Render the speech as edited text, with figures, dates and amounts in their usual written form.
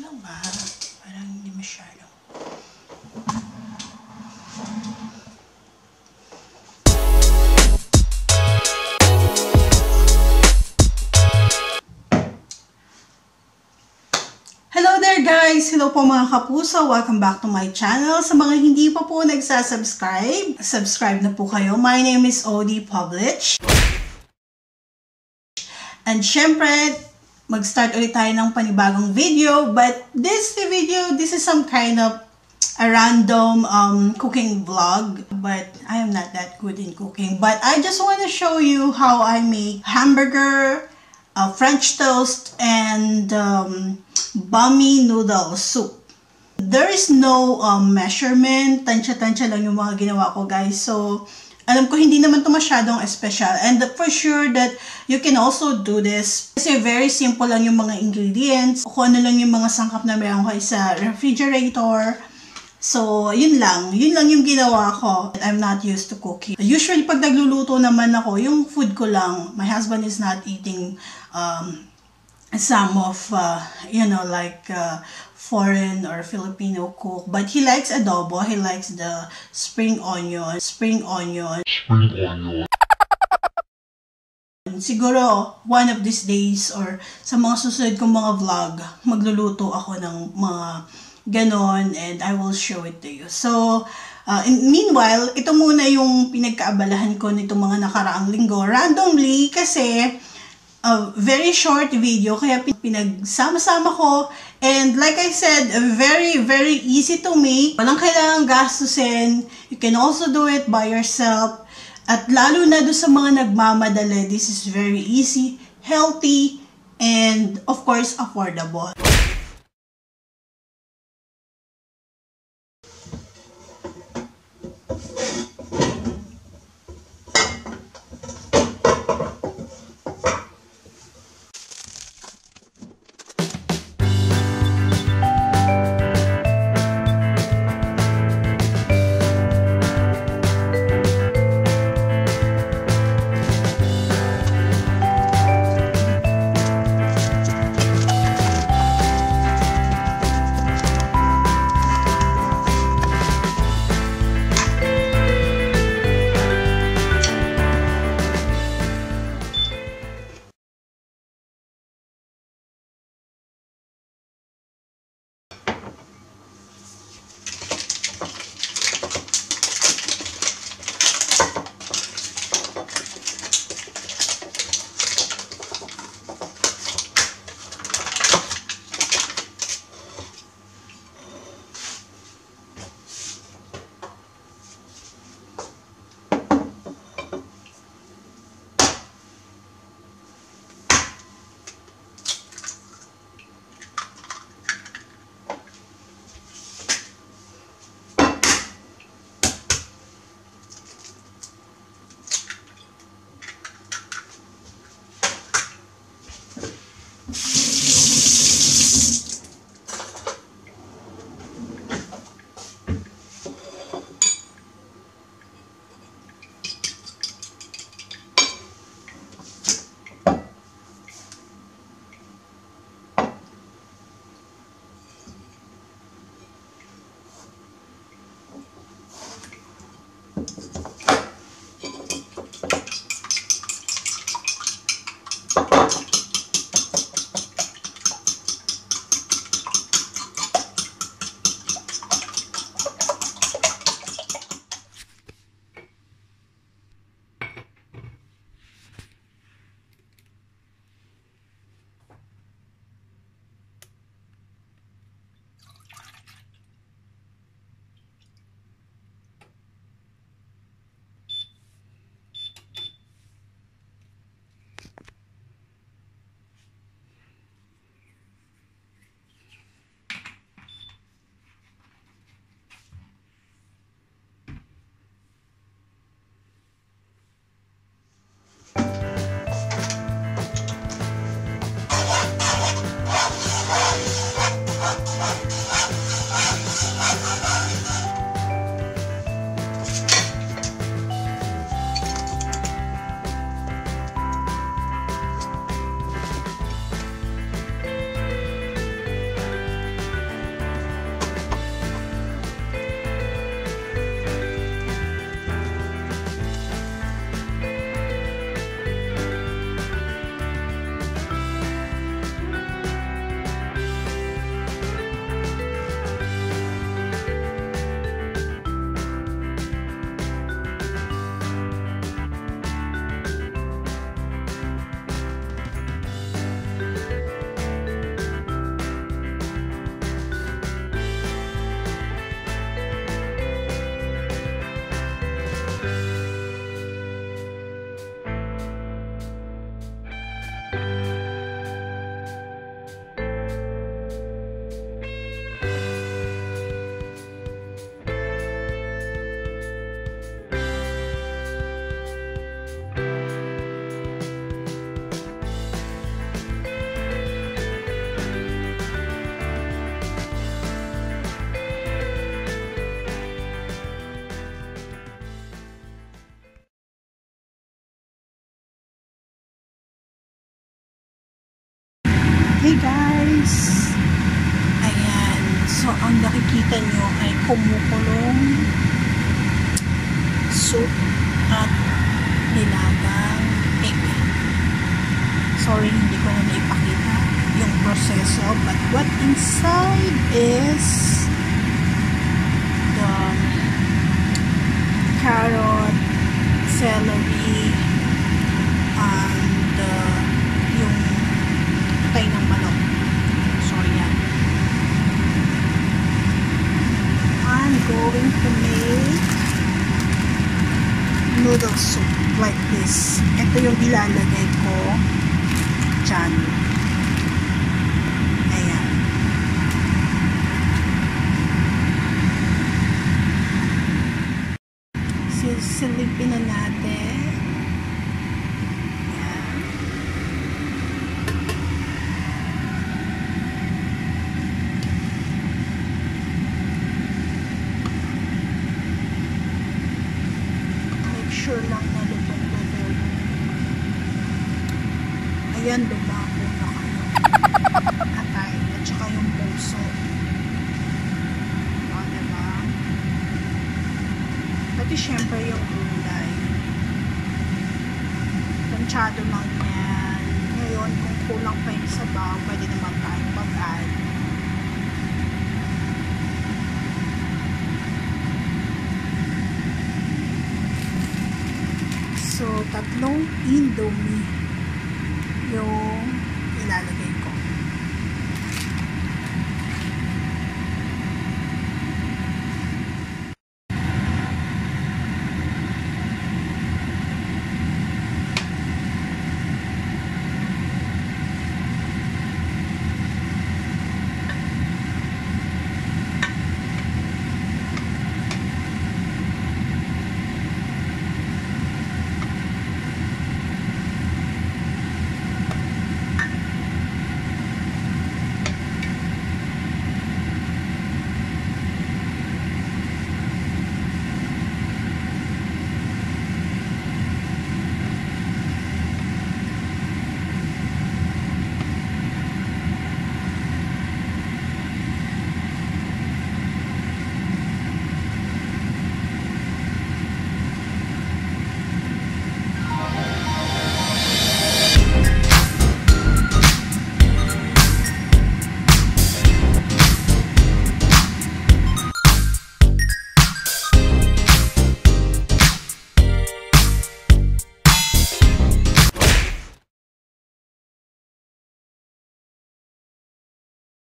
lang ba? Parang hindi masyado. Hello there guys! Hello po mga kapuso! Welcome back to my channel. Sa mga hindi pa po nagsasubscribe, subscribe na po kayo. My name is Odie Publish. And syempre, mag-start ulit tayo ng panibagong video. But this is some kind of a random cooking vlog. But I am not that good in cooking. But I just want to show you how I make hamburger, French toast, and bami noodle soup. There is no measurement. Tansya-tansya lang yung mga ginawa ko, guys. So, alam ko hindi naman to masyadong special. And for sure that you can also do this. Kasi very simple lang yung mga ingredients. Kung ano lang yung mga sangkap na meron kayo sa refrigerator. So, yun lang. Yun lang yung ginawa ko. I'm not used to cooking. Usually, pag nagluluto naman ako, yung food ko lang, my husband is not eating some of, like foreign or Filipino cook. But he likes adobo. He likes the spring onion. Siguro, one of these days or sa mga susunod kong mga vlog, magluluto ako ng mga ganon and I will show it to you. So, meanwhile, ito muna yung pinagkaabalahan ko nitong mga nakaraang linggo. Randomly, kasi very short video, kaya pinagsama-sama ko. And like I said, very, very easy to make. Walang kailangang gastusin. You can also do it by yourself. At lalo na doon sa mga nagmamadali, this is very easy, healthy, and of course, affordable. guys. Ayan. So, ang nakikita nyo ay kumukulong soup at nilagang egg. Sorry, hindi ko na naipakita yung proseso. But what inside is the carrot, celery, and yung patay ng manok. So, yan. I'm going to make noodle soup like this. Ito yung ilalagay ko dyan. Ayan. Sisilipin na natin. Ayan. Make sure lang na lutong-lutong. Ayan, lumako na kayo. Atay. At saka yung puso. O, diba? Pati syempre yung gulay. Tansyado lang yan. Ngayon, kung kulang pa yung sabaw, pwede naman tayong mag-add. So, 3 Indomie yung